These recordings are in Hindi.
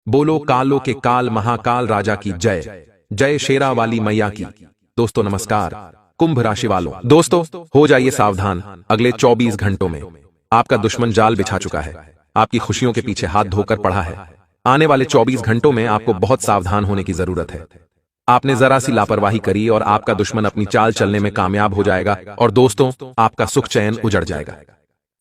बोलो कालो के काल महाकाल राजा की जय। जय शेरा वाली मैया की। दोस्तों नमस्कार। कुंभ राशि वालों, दोस्तों हो जाइए सावधान। अगले 24 घंटों में आपका दुश्मन जाल बिछा चुका है, आपकी खुशियों के पीछे हाथ धोकर पड़ा है। आने वाले 24 घंटों में आपको बहुत सावधान होने की जरूरत है। आपने जरा सी लापरवाही करी और आपका दुश्मन अपनी चाल चलने में कामयाब हो जाएगा और दोस्तों आपका सुख चैन उजड़ जाएगा।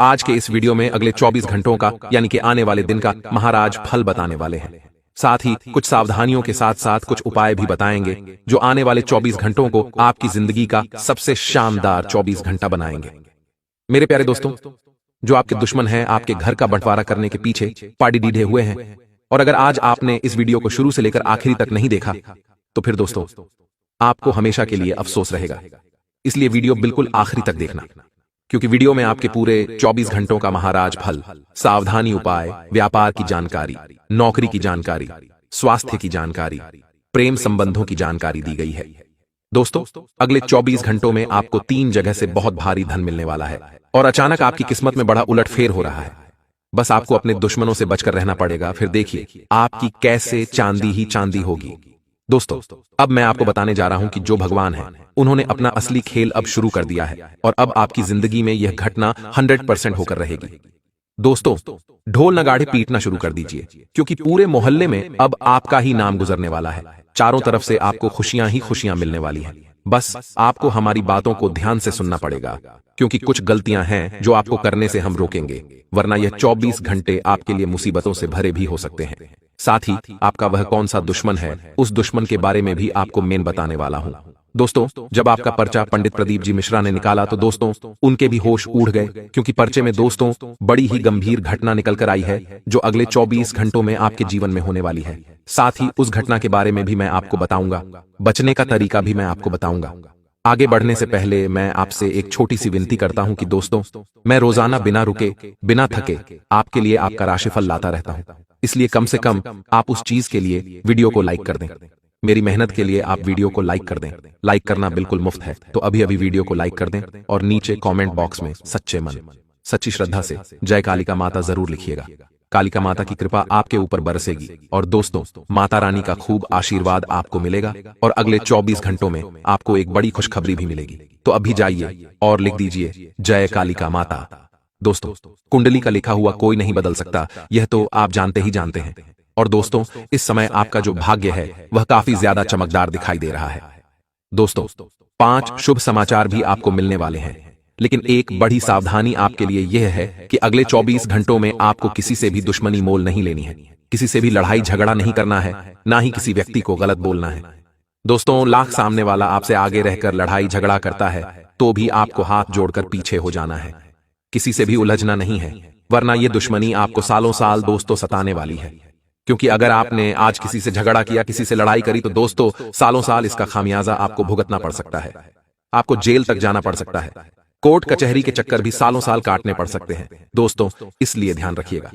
आज के इस वीडियो में अगले 24 घंटों का यानी कि आने वाले दिन का महाराज फल बताने वाले हैं। साथ ही कुछ सावधानियों के साथ साथ कुछ उपाय भी बताएंगे जो आने वाले 24 घंटों को आपकी जिंदगी का सबसे शानदार 24 घंटा बनाएंगे। मेरे प्यारे दोस्तों, जो आपके दुश्मन हैं आपके घर का बंटवारा करने के पीछे पाड़ी डीढ़े हुए हैं, और अगर आज आपने इस वीडियो को शुरू से लेकर आखिरी तक नहीं देखा तो फिर दोस्तों आपको हमेशा के लिए अफसोस रहेगा। इसलिए वीडियो बिल्कुल आखिरी तक देखना, क्योंकि वीडियो में आपके पूरे 24 घंटों का महाराज फल, सावधानी उपाय, व्यापार की जानकारी, नौकरी की जानकारी, स्वास्थ्य की जानकारी, प्रेम संबंधों की जानकारी दी गई है। दोस्तों अगले 24 घंटों में आपको 3 जगह से बहुत भारी धन मिलने वाला है और अचानक आपकी किस्मत में बड़ा उलटफेर हो रहा है। बस आपको अपने दुश्मनों से बचकर रहना पड़ेगा, फिर देखिए आपकी कैसे चांदी ही चांदी होगी। दोस्तों अब मैं आपको बताने जा रहा हूं कि जो भगवान है उन्होंने अपना असली खेल अब शुरू कर दिया है और अब आपकी जिंदगी में यह घटना 100% होकर रहेगी। दोस्तों ढोल नगाड़े पीटना शुरू कर दीजिए, क्योंकि पूरे मोहल्ले में अब आपका ही नाम गुजरने वाला है। चारों तरफ से आपको खुशियां ही खुशियां मिलने वाली हैं। बस आपको हमारी बातों को ध्यान से सुनना पड़ेगा, क्योंकि कुछ गलतियां हैं जो आपको करने से हम रोकेंगे, वरना यह 24 घंटे आपके लिए मुसीबतों से भरे भी हो सकते हैं। साथ ही आपका वह कौन सा दुश्मन है, उस दुश्मन के बारे में भी आपको मैं बताने वाला हूं। दोस्तों जब आपका पर्चा पंडित प्रदीप जी मिश्रा ने निकाला तो दोस्तों उनके भी होश उड़ गए, क्योंकि पर्चे में दोस्तों बड़ी ही गंभीर घटना निकल कर आई है जो अगले 24 घंटों में आपके जीवन में होने वाली है। साथ ही उस घटना के बारे में भी मैं आपको बताऊंगा, बचने का तरीका भी मैं आपको बताऊंगा। आगे बढ़ने से पहले मैं आपसे एक छोटी सी विनती करता हूं कि दोस्तों मैं रोजाना बिना रुके बिना थके आपके लिए आपका राशिफल लाता रहता हूं, इसलिए कम से कम आप उस चीज के लिए वीडियो को लाइक कर दें। मेरी मेहनत के लिए आप वीडियो को लाइक कर दें। लाइक करना बिल्कुल मुफ्त है, तो अभी अभी वीडियो को लाइक कर दें और नीचे कमेंट बॉक्स में सच्चे मन सच्ची श्रद्धा से जय कालिका माता जरूर लिखिएगा। कालिका माता की कृपा आपके ऊपर बरसेगी और दोस्तों माता रानी का खूब आशीर्वाद आपको मिलेगा और अगले 24 घंटों में आपको एक बड़ी खुशखबरी भी मिलेगी। तो अभी जाइए और लिख दीजिए जय कालिका माता। दोस्तों कुंडली का लिखा हुआ कोई नहीं बदल सकता, यह तो आप जानते ही जानते हैं। और दोस्तों इस समय आपका जो भाग्य है वह काफी ज्यादा चमकदार दिखाई दे रहा है। दोस्तों 5 शुभ समाचार भी आपको मिलने वाले हैं, लेकिन एक बड़ी सावधानी आपके लिए यह है कि अगले 24 घंटों में आपको किसी से भी दुश्मनी मोल नहीं लेनी है, किसी से भी लड़ाई झगड़ा नहीं करना है, ना ही किसी व्यक्ति को गलत बोलना है। दोस्तों लाख सामने वाला आपसे आगे रहकर लड़ाई झगड़ा करता है तो भी आपको हाथ जोड़कर पीछे हो जाना है, किसी से भी उलझना नहीं है, वरना यह दुश्मनी आपको सालों साल दोस्तों सताने वाली है। क्योंकि अगर आपने आज किसी से झगड़ा किया, किसी से लड़ाई करी, तो दोस्तों सालों साल इसका खामियाजा आपको भुगतना पड़ सकता है। आपको जेल तक जाना पड़ सकता है, कोर्ट कचहरी के चक्कर भी सालों साल काटने पड़ सकते हैं। दोस्तों इसलिए ध्यान रखिएगा।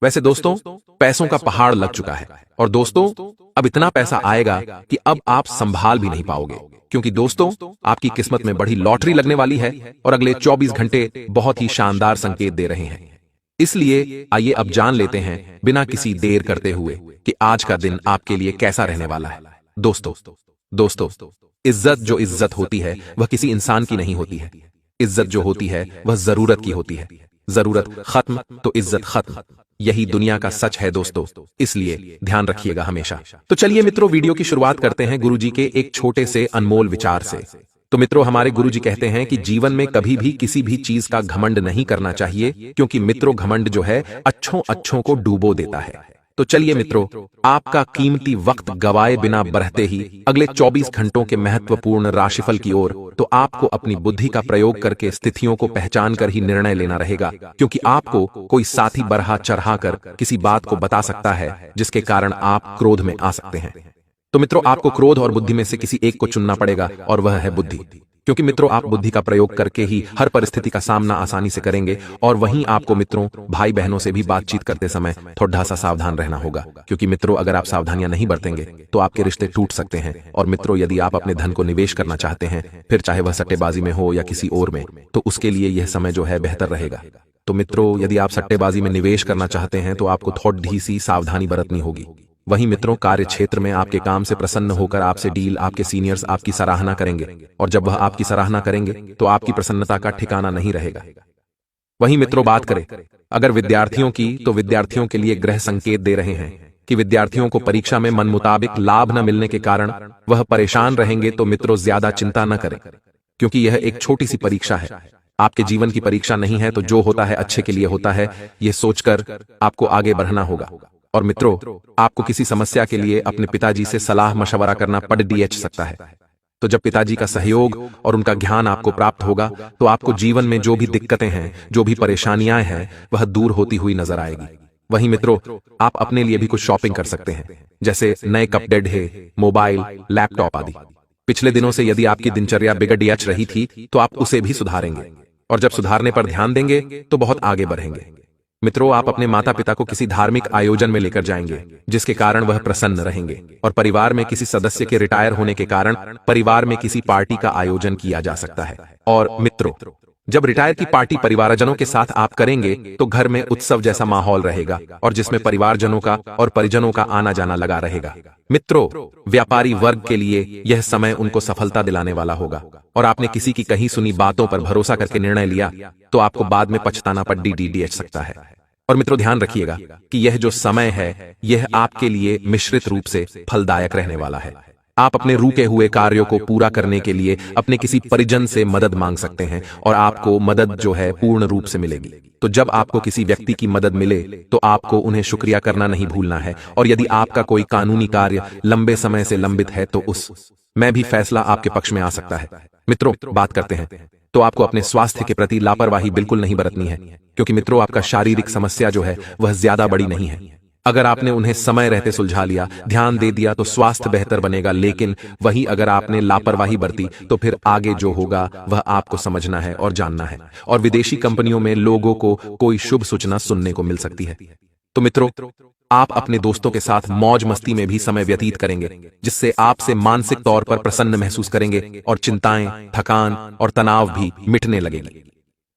वैसे दोस्तों पैसों का पहाड़ लग चुका है और दोस्तों अब इतना पैसा आएगा कि अब आप संभाल भी नहीं पाओगे, क्योंकि दोस्तों आपकी किस्मत में बड़ी लॉटरी लगने वाली है और अगले 24 घंटे बहुत ही शानदार संकेत दे रहे हैं। इसलिए आइए अब जान लेते हैं बिना किसी देर करते हुए कि आज का दिन आपके लिए कैसा रहने वाला है। दोस्तों इज्जत जो इज्जत होती है वह किसी इंसान की नहीं होती है। इज्जत जो होती है वह जरूरत की होती है। जरूरत खत्म तो इज्जत खत्म, यही दुनिया का सच है दोस्तों, इसलिए ध्यान रखिएगा हमेशा। तो चलिए मित्रों वीडियो की शुरुआत करते हैं गुरुजी के एक छोटे से अनमोल विचार से। तो मित्रों हमारे गुरुजी कहते हैं कि जीवन में कभी भी किसी भी चीज का घमंड नहीं करना चाहिए, क्योंकि मित्रों घमंड जो है अच्छों को डूबो देता है। तो चलिए मित्रों आपका कीमती वक्त गवाए बिना बढ़ते ही अगले 24 घंटों के महत्वपूर्ण राशिफल की ओर, तो आपको अपनी बुद्धि का प्रयोग करके स्थितियों को पहचान कर ही निर्णय लेना रहेगा, क्योंकि आपको कोई साथी बरहा चढ़ा कर किसी बात को बता सकता है जिसके कारण आप क्रोध में आ सकते हैं। तो मित्रों आपको क्रोध और बुद्धि में से किसी एक को चुनना पड़ेगा और वह है बुद्धि, क्योंकि मित्रों आप बुद्धि का प्रयोग करके ही हर परिस्थिति का सामना आसानी से करेंगे। और वहीं आपको मित्रों भाई बहनों से भी बातचीत करते समय थोड़ा सा सावधान रहना होगा, क्योंकि मित्रों अगर आप सावधानियां नहीं बरतेंगे तो आपके रिश्ते टूट सकते हैं। और मित्रों यदि आप अपने धन को निवेश करना चाहते हैं, फिर चाहे वह सट्टेबाजी में हो या किसी और में, तो उसके लिए यह समय जो है बेहतर रहेगा। तो मित्रों, यदि आप सट्टेबाजी में निवेश करना चाहते हैं तो आपको थोड़ी सी सावधानी बरतनी होगी। वहीं मित्रों, कार्य क्षेत्र में आपके काम से प्रसन्न होकर आपसे डील आपके सीनियर्स आपकी सराहना करेंगे, और जब वह आपकी सराहना करेंगे तो आपकी प्रसन्नता का ठिकाना नहीं रहेगा। वहीं मित्रों, बात करें अगर विद्यार्थियों की, तो विद्यार्थियों के लिए ग्रह संकेत दे रहे हैं कि विद्यार्थियों को परीक्षा में मन मुताबिक लाभ न मिलने के कारण वह परेशान रहेंगे। तो मित्रों, ज्यादा चिंता न करें, क्योंकि यह एक छोटी सी परीक्षा है, आपके जीवन की परीक्षा नहीं है। तो जो होता है अच्छे के लिए होता है, यह सोचकर आपको आगे बढ़ना होगा। और मित्रों, आपको किसी समस्या के लिए अपने पिताजी से सलाह मशवरा करना पड़ सकता है। तो जब पिताजी का सहयोग और उनका ज्ञान आपको प्राप्त होगा तो आपको जीवन में जो भी दिक्कतें हैं, जो भी परेशानियां हैं, वह दूर होती हुई नजर आएगी। वहीं मित्रों, आप अपने लिए भी कुछ शॉपिंग कर सकते हैं, जैसे नए कपड़े, मोबाइल, लैपटॉप आदि। पिछले दिनों से यदि आपकी दिनचर्या बिगड़ रही थी तो आप उसे भी सुधारेंगे, और जब सुधारने पर ध्यान देंगे तो बहुत आगे बढ़ेंगे। मित्रों, आप अपने माता पिता को किसी धार्मिक आयोजन में लेकर जाएंगे, जिसके कारण वह प्रसन्न रहेंगे। और परिवार में किसी सदस्य के रिटायर होने के कारण परिवार में किसी पार्टी का आयोजन किया जा सकता है। और मित्रों, जब रिटायर की पार्टी परिवारजनों के साथ आप करेंगे तो घर में उत्सव जैसा माहौल रहेगा, और जिसमें परिवारजनों का और परिजनों का आना जाना लगा रहेगा। मित्रों, व्यापारी वर्ग के लिए यह समय उनको सफलता दिलाने वाला होगा, और आपने किसी की कहीं सुनी बातों पर भरोसा करके निर्णय लिया तो आपको बाद में पछताना पड़ सकता है। और मित्रों, ध्यान रखिएगा कि यह जो समय है, यह आपके लिए मिश्रित रूप से फलदायक रहने वाला है। आप अपने रुके हुए कार्यों को पूरा करने के लिए अपने किसी परिजन से मदद मांग सकते हैं, और आपको मदद जो है पूर्ण रूप से मिलेगी। तो जब आपको किसी व्यक्ति की मदद मिले तो आपको उन्हें शुक्रिया करना नहीं भूलना है। और यदि आपका कोई कानूनी कार्य लंबे समय से लंबित है तो उस में भी फैसला आपके पक्ष में आ सकता है। मित्रों, बात करते हैं तो आपको अपने स्वास्थ्य के प्रति लापरवाही बिल्कुल नहीं बरतनी है, क्योंकि मित्रों, आपका शारीरिक समस्या जो है वह ज्यादा बड़ी नहीं है। अगर आपने उन्हें समय रहते सुलझा लिया, ध्यान दे दिया तो स्वास्थ्य बेहतर बनेगा। लेकिन वहीं अगर आपने लापरवाही बरती तो फिर आगे जो होगा वह आपको समझना है और जानना है। और विदेशी कंपनियों में लोगों को कोई शुभ सूचना सुनने को मिल सकती है। तो मित्रों, आप अपने दोस्तों के साथ मौज मस्ती में भी समय व्यतीत करेंगे, जिससे आपसे मानसिक तौर पर प्रसन्न महसूस करेंगे, और चिंताएं, थकान और तनाव भी मिटने लगेगी।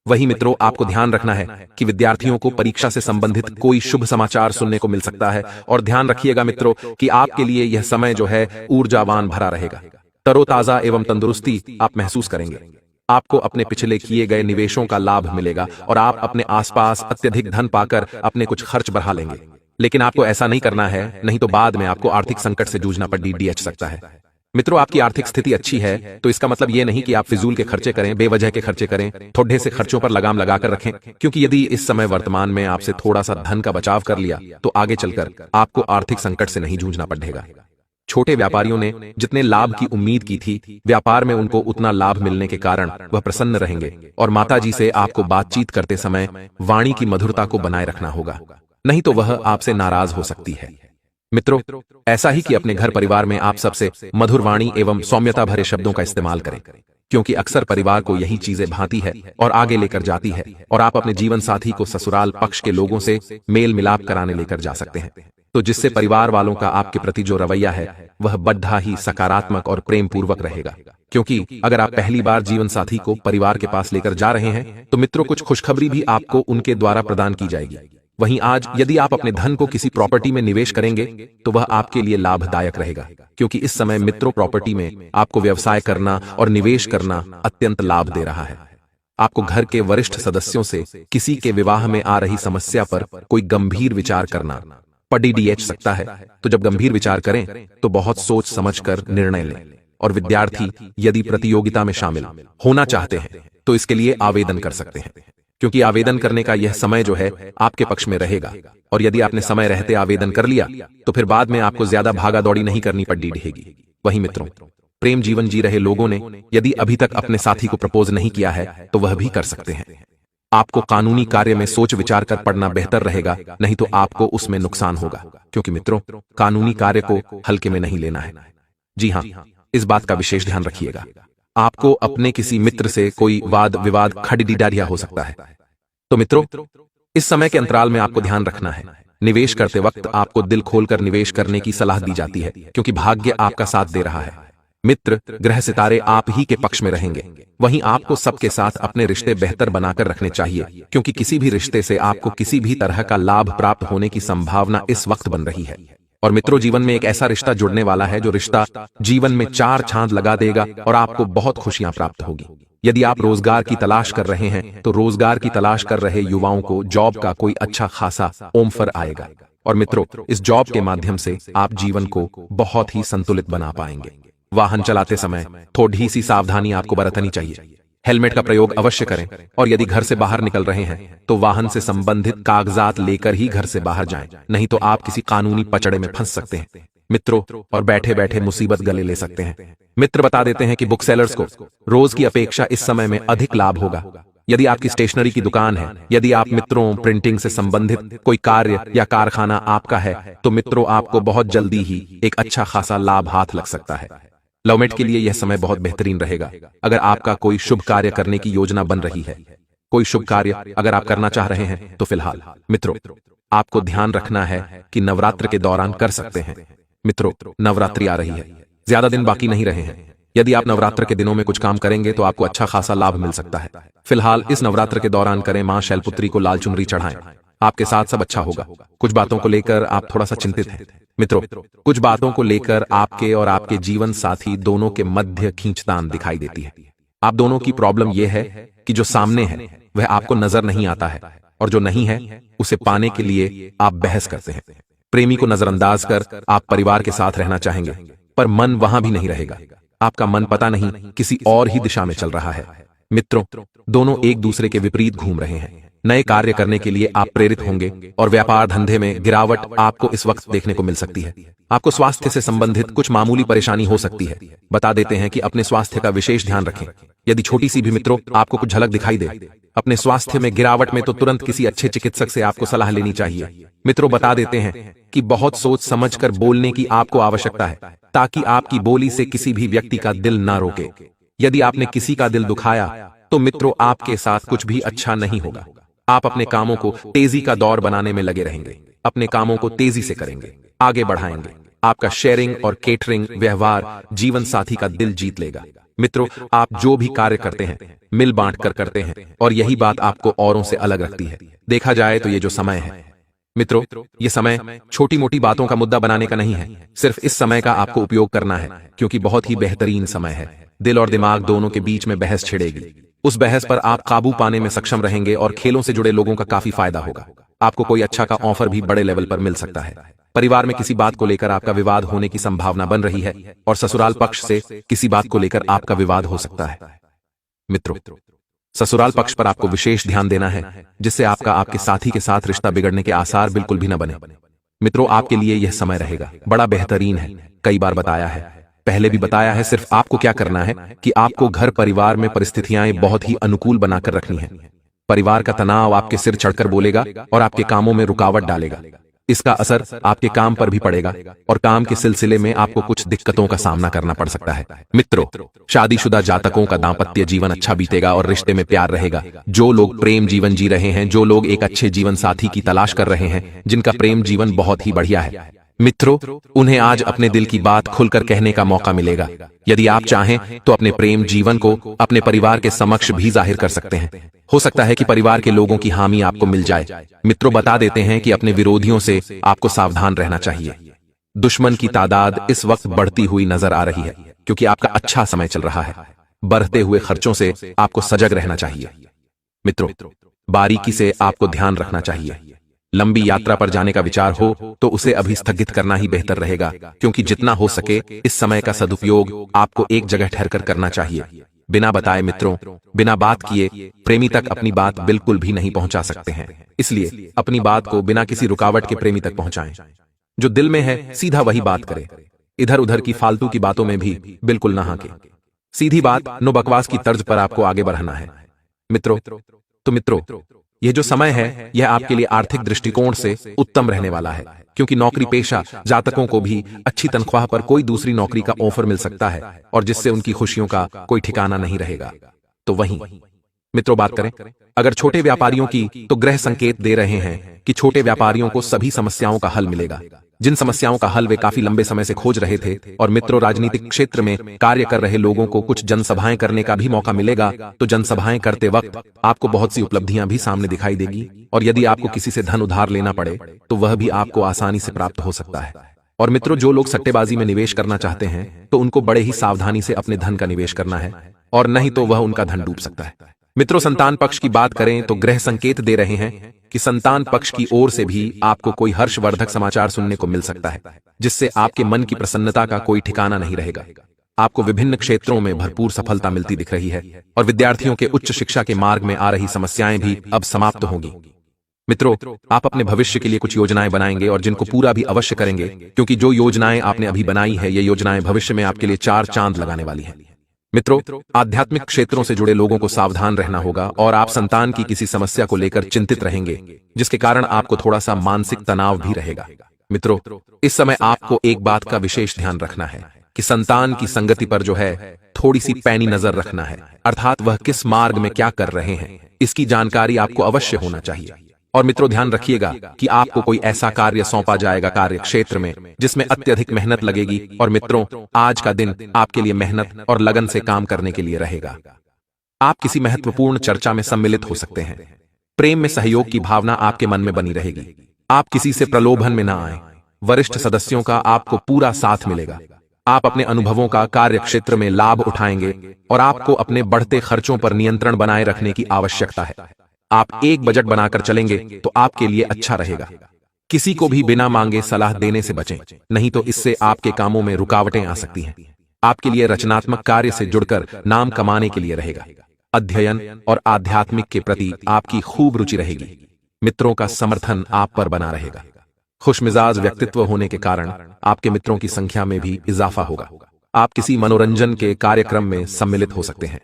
वहीं मित्रों, आपको ध्यान रखना है कि विद्यार्थियों को परीक्षा से संबंधित कोई शुभ समाचार सुनने को मिल सकता है। और ध्यान रखिएगा मित्रों कि आपके लिए यह समय जो है ऊर्जावान भरा रहेगा, तरोताजा एवं तंदुरुस्ती आप महसूस करेंगे। आपको अपने पिछले किए गए निवेशों का लाभ मिलेगा, और आप अपने आसपास अत्यधिक धन पाकर अपने कुछ खर्च बढ़ा लेंगे। लेकिन आपको ऐसा नहीं करना है, नहीं तो बाद में आपको आर्थिक संकट से जूझना पड़ सकता है। मित्रों, आपकी आर्थिक स्थिति अच्छी है तो इसका मतलब यह नहीं कि आप फिजूल के खर्चे करें, बेवजह के खर्चे करें। थोड़े से खर्चों पर लगाम लगाकर रखें, क्योंकि यदि इस समय वर्तमान में आपसे थोड़ा सा धन का बचाव कर लिया तो आगे चलकर आपको आर्थिक संकट से नहीं जूझना पड़ेगा। छोटे व्यापारियों ने जितने लाभ की उम्मीद की थी, व्यापार में उनको उतना लाभ मिलने के कारण वह प्रसन्न रहेंगे। और माताजी से आपको बातचीत करते समय वाणी की मधुरता को बनाए रखना होगा, नहीं तो वह आपसे नाराज हो सकती है। मित्रों, ऐसा ही कि अपने घर परिवार में आप सबसे मधुर वाणी एवं सौम्यता भरे शब्दों का इस्तेमाल करें, क्योंकि अक्सर परिवार को यही चीजें भाती है और आगे लेकर जाती है। और आप अपने जीवन साथी को ससुराल पक्ष के लोगों से मेल मिलाप कराने लेकर जा सकते हैं, तो जिससे परिवार वालों का आपके प्रति जो रवैया है वह बड़ा ही सकारात्मक और प्रेम पूर्वक रहेगा। क्योंकि अगर आप पहली बार जीवन साथी को परिवार के पास लेकर जा रहे हैं तो मित्रों, कुछ खुशखबरी भी आपको उनके द्वारा प्रदान की जाएगी। वहीं आज यदि आप अपने धन को किसी प्रॉपर्टी में निवेश करेंगे तो वह आपके लिए लाभदायक रहेगा, क्योंकि इस समय मित्रों, प्रॉपर्टी में आपको व्यवसाय करना और निवेश करना अत्यंत लाभ दे रहा है। आपको घर के वरिष्ठ सदस्यों से किसी के विवाह में आ रही समस्या पर कोई गंभीर विचार करना पड़ सकता है। तो जब गंभीर विचार करें तो बहुत सोच समझकर निर्णय लें। और विद्यार्थी यदि प्रतियोगिता में शामिल होना चाहते हैं तो इसके लिए आवेदन कर सकते हैं, क्योंकि आवेदन करने का यह समय जो है आपके पक्ष में रहेगा। और यदि आपने समय रहते आवेदन कर लिया तो फिर बाद में आपको ज्यादा भागा दौड़ी नहीं करनी पड़ेगी। वहीं मित्रों, प्रेम जीवन जी रहे लोगों ने यदि अभी तक अपने साथी को प्रपोज नहीं किया है तो वह भी कर सकते हैं। आपको कानूनी कार्य में सोच विचार कर पढ़ना बेहतर रहेगा, नहीं तो आपको उसमें नुकसान होगा। क्योंकि मित्रों, कानूनी कार्य को हल्के में नहीं लेना है। जी हाँ, इस बात का विशेष ध्यान रखिएगा। आपको अपने किसी मित्र से कोई वाद विवाद खड़ीडारिया हो सकता है। तो मित्रों, इस समय के अंतराल में आपको ध्यान रखना है। निवेश करते वक्त आपको दिल खोलकर निवेश करने की सलाह दी जाती है, क्योंकि भाग्य आपका साथ दे रहा है। मित्र, ग्रह सितारे आप ही के पक्ष में रहेंगे। वहीं आपको सबके साथ अपने रिश्ते बेहतर बनाकर रखने चाहिए, क्योंकि किसी भी रिश्ते से आपको किसी भी तरह का लाभ प्राप्त होने की संभावना इस वक्त बन रही है। और मित्रों, जीवन में एक ऐसा रिश्ता जुड़ने वाला है जो रिश्ता जीवन में चार चांद लगा देगा और आपको बहुत खुशियां प्राप्त होगी। यदि आप रोजगार की तलाश कर रहे हैं तो रोजगार की तलाश कर रहे युवाओं को जॉब का कोई अच्छा खासा ऑफर आएगा। और मित्रों, इस जॉब के माध्यम से आप जीवन को बहुत ही संतुलित बना पाएंगे। वाहन चलाते समय थोड़ी सी सावधानी आपको बरतनी चाहिए। हेलमेट का प्रयोग अवश्य करें और यदि घर से बाहर निकल रहे हैं तो वाहन से संबंधित कागजात लेकर ही घर से बाहर जाएं, नहीं तो आप किसी कानूनी पचड़े में फंस सकते हैं मित्रों, और बैठे बैठे मुसीबत गले ले सकते हैं। मित्र बता देते हैं कि बुक सेलर्स को रोज की अपेक्षा इस समय में अधिक लाभ होगा। यदि आपकी स्टेशनरी की दुकान है, यदि आप मित्रों प्रिंटिंग से संबंधित कोई कार्य या कारखाना आपका है, तो मित्रों आपको बहुत जल्दी ही एक अच्छा खासा लाभ हाथ लग सकता है। लवमेट के लिए यह समय बहुत बेहतरीन रहेगा। अगर आपका कोई शुभ कार्य करने की योजना बन रही है, कोई शुभ कार्य अगर आप करना चाह रहे हैं, तो फिलहाल मित्रों आपको ध्यान रखना है कि नवरात्र के दौरान कर सकते हैं। मित्रों, नवरात्रि आ रही है, ज्यादा दिन बाकी नहीं रहे हैं। यदि आप नवरात्र के दिनों में कुछ काम करेंगे तो आपको अच्छा खासा लाभ मिल सकता है। फिलहाल इस नवरात्र के दौरान करें, मां शैलपुत्री को लाल चुनरी चढ़ाएं, आपके साथ सब अच्छा होगा। कुछ बातों को लेकर आप थोड़ा सा चिंतित हैं मित्रों, कुछ बातों को लेकर आपके और आपके जीवन साथी दोनों के मध्य खींचतान दिखाई देती है। आप दोनों की प्रॉब्लम यह है कि जो सामने है वह आपको नजर नहीं आता है, और जो नहीं है उसे पाने के लिए आप बहस करते हैं। प्रेमी को नजरअंदाज कर आप परिवार के साथ रहना चाहेंगे, पर मन वहां भी नहीं रहेगा। आपका मन पता नहीं किसी और ही दिशा में चल रहा है। मित्रों, दोनों एक दूसरे के विपरीत घूम रहे हैं। नए कार्य करने के लिए आप प्रेरित होंगे और व्यापार धंधे में गिरावट आपको इस वक्त देखने को मिल सकती है। आपको स्वास्थ्य से संबंधित कुछ मामूली परेशानी हो सकती है। बता देते हैं कि अपने स्वास्थ्य का विशेष ध्यान रखें। यदि छोटी सी भी मित्रों आपको कुछ झलक दिखाई दे अपने स्वास्थ्य में गिरावट में, तो तुरंत किसी अच्छे चिकित्सक से आपको सलाह लेनी चाहिए। मित्रों, बता देते हैं कि बहुत सोच समझकर बोलने की आपको आवश्यकता है, ताकि आपकी बोली से किसी भी व्यक्ति का दिल ना रोके। यदि आपने किसी का दिल दुखाया तो मित्रों आपके साथ कुछ भी अच्छा नहीं होगा। आप अपने कामों को तेजी का दौर बनाने में लगे रहेंगे, अपने कामों को तेजी से करेंगे, आगे बढ़ाएंगे। आपका शेयरिंग और केटरिंग व्यवहार जीवन साथी का दिल जीत लेगा। मित्रों, आप जो भी कार्य करते हैं मिल बांट कर करते हैं, और यही बात आपको औरों से अलग रखती है। देखा जाए तो ये जो समय है मित्रों, ये समय छोटी मोटी बातों का मुद्दा बनाने का नहीं है। सिर्फ इस समय का आपको उपयोग करना है, क्योंकि बहुत ही बेहतरीन समय है। दिल और दिमाग दोनों के बीच में बहस छिड़ेगी। उस बहस पर आप काबू पाने में सक्षम रहेंगे और खेलों से जुड़े लोगों का काफी फायदा होगा। आपको कोई अच्छा का ऑफर भी बड़े लेवल पर मिल सकता है। परिवार में किसी बात को लेकर आपका विवाद होने की संभावना बन रही है, और ससुराल पक्ष से किसी बात को लेकर आपका विवाद हो सकता है। मित्रों, ससुराल पक्ष पर आपको विशेष ध्यान देना है, जिससे आपका आपके साथी के साथ रिश्ता बिगड़ने के आसार बिल्कुल भी न बने। मित्रों, आपके लिए यह समय रहेगा बड़ा बेहतरीन है। कई बार बताया है, पहले भी बताया है, सिर्फ आपको क्या करना है कि आपको घर परिवार में परिस्थितियां बहुत ही अनुकूल बनाकर रखनी है। परिवार का तनाव आपके सिर चढ़कर बोलेगा और आपके कामों में रुकावट डालेगा। इसका असर आपके काम पर भी पड़ेगा, और काम के सिलसिले में आपको कुछ दिक्कतों का सामना करना पड़ सकता है। मित्रों, शादीशुदा जातकों का दांपत्य जीवन अच्छा बीतेगा और रिश्ते में प्यार रहेगा। जो लोग प्रेम जीवन जी रहे हैं, जो लोग एक अच्छे जीवन साथी की तलाश कर रहे हैं, जिनका प्रेम जीवन बहुत ही बढ़िया है, मित्रों, उन्हें आज अपने दिल की बात खुलकर कहने का मौका मिलेगा। यदि आप चाहें तो अपने प्रेम जीवन को अपने परिवार के समक्ष भी जाहिर कर सकते हैं। हो सकता है कि परिवार के लोगों की हामी आपको मिल जाए। मित्रों, बता देते हैं कि अपने विरोधियों से आपको सावधान रहना चाहिए। दुश्मन की तादाद इस वक्त बढ़ती हुई नजर आ रही है, क्योंकि आपका अच्छा समय चल रहा है। बढ़ते हुए खर्चों से आपको सजग रहना चाहिए। मित्रों, बारीकी से आपको ध्यान रखना चाहिए। लंबी यात्रा पर जाने का विचार हो तो उसे अभी स्थगित करना ही बेहतर रहेगा, क्योंकि जितना हो सके इस समय का सदुपयोग आपको एक जगह ठहरकर करना चाहिए। बिना बताए मित्रों, बिना बात किए प्रेमी तक अपनी बात बिल्कुल भी नहीं पहुंचा सकते हैं। इसलिए अपनी बात को बिना किसी रुकावट के प्रेमी तक पहुंचाएं। जो दिल में है सीधा वही बात करे। इधर उधर की फालतू की बातों में भी बिल्कुल ना हाके। सीधी बात, नो बकवास की तर्ज पर आपको आगे बढ़ना है। मित्रों, यह जो समय है यह आपके लिए आर्थिक दृष्टिकोण से उत्तम रहने वाला है, क्योंकि नौकरी पेशा जातकों को भी अच्छी तनख्वाह पर कोई दूसरी नौकरी का ऑफर मिल सकता है, और जिससे उनकी खुशियों का कोई ठिकाना नहीं रहेगा। तो वहीं मित्रों बात करें अगर छोटे व्यापारियों की, तो ग्रह संकेत दे रहे हैं कि छोटे व्यापारियों को सभी समस्याओं का हल मिलेगा। जिन समस्याओं का हल वे काफी लंबे समय से खोज रहे थे। और मित्रों, राजनीतिक क्षेत्र में कार्य कर रहे लोगों को कुछ जनसभाएं करने का भी मौका मिलेगा। तो जनसभाएं करते वक्त आपको बहुत सी उपलब्धियां भी सामने दिखाई देगी। और यदि आपको किसी से धन उधार लेना पड़े तो वह भी आपको आसानी से प्राप्त हो सकता है। और मित्रों, जो लोग सट्टेबाजी में निवेश करना चाहते हैं तो उनको बड़े ही सावधानी से अपने धन का निवेश करना है, और नहीं तो वह उनका धन डूब सकता है। मित्रों, संतान पक्ष की बात करें तो ग्रह संकेत दे रहे हैं कि संतान पक्ष की ओर से भी आपको कोई हर्षवर्धक समाचार सुनने को मिल सकता है, जिससे आपके मन की प्रसन्नता का कोई ठिकाना नहीं रहेगा। आपको विभिन्न क्षेत्रों में भरपूर सफलता मिलती दिख रही है, और विद्यार्थियों के उच्च शिक्षा के मार्ग में आ रही समस्याएं भी अब समाप्त होंगी। मित्रों, आप अपने भविष्य के लिए कुछ योजनाएं बनाएंगे और जिनको पूरा भी अवश्य करेंगे, क्योंकि जो योजनाएं आपने अभी बनाई है ये योजनाएं भविष्य में आपके लिए 4 चांद लगाने वाली हैं। मित्रों, आध्यात्मिक क्षेत्रों से जुड़े लोगों को सावधान रहना होगा, और आप संतान की किसी समस्या को लेकर चिंतित रहेंगे, जिसके कारण आपको थोड़ा सा मानसिक तनाव भी रहेगा। मित्रों, इस समय आपको एक बात का विशेष ध्यान रखना है कि संतान की संगति पर जो है थोड़ी सी पैनी नजर रखना है, अर्थात वह किस मार्ग में क्या कर रहे हैं इसकी जानकारी आपको अवश्य होना चाहिए। और मित्रों, ध्यान रखिएगा कि आपको कोई ऐसा कार्य सौंपा जाएगा कार्य क्षेत्र में जिसमें अत्यधिक मेहनत लगेगी। और मित्रों, आज का दिन आपके लिए मेहनत और लगन से काम करने के लिए रहेगा। आप किसी महत्वपूर्ण चर्चा में सम्मिलित हो सकते हैं। प्रेम में सहयोग की भावना आपके मन में बनी रहेगी। आप किसी से प्रलोभन में ना आए। वरिष्ठ सदस्यों का आपको पूरा साथ मिलेगा। आप अपने अनुभवों का कार्य क्षेत्र में लाभ उठाएंगे, और आपको अपने बढ़ते खर्चों पर नियंत्रण बनाए रखने की आवश्यकता है। आप एक बजट बनाकर चलेंगे तो आपके लिए अच्छा रहेगा। किसी को भी बिना मांगे सलाह देने से बचें, नहीं तो इससे आपके कामों में रुकावटें आ सकती हैं। आपके लिए रचनात्मक कार्य से जुड़कर नाम कमाने के लिए रहेगा। अध्ययन और आध्यात्मिक के प्रति आपकी खूब रुचि रहेगी। मित्रों का समर्थन आप पर बना रहेगा। खुशमिजाज व्यक्तित्व होने के कारण आपके मित्रों की संख्या में भी इजाफा होगा। आप किसी मनोरंजन के कार्यक्रम में सम्मिलित हो सकते हैं।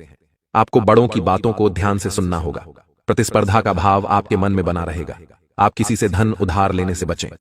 आपको बड़ों की बातों को ध्यान से सुनना होगा। प्रतिस्पर्धा का भाव आपके मन में बना रहेगा। आप किसी से धन उधार लेने से बचें।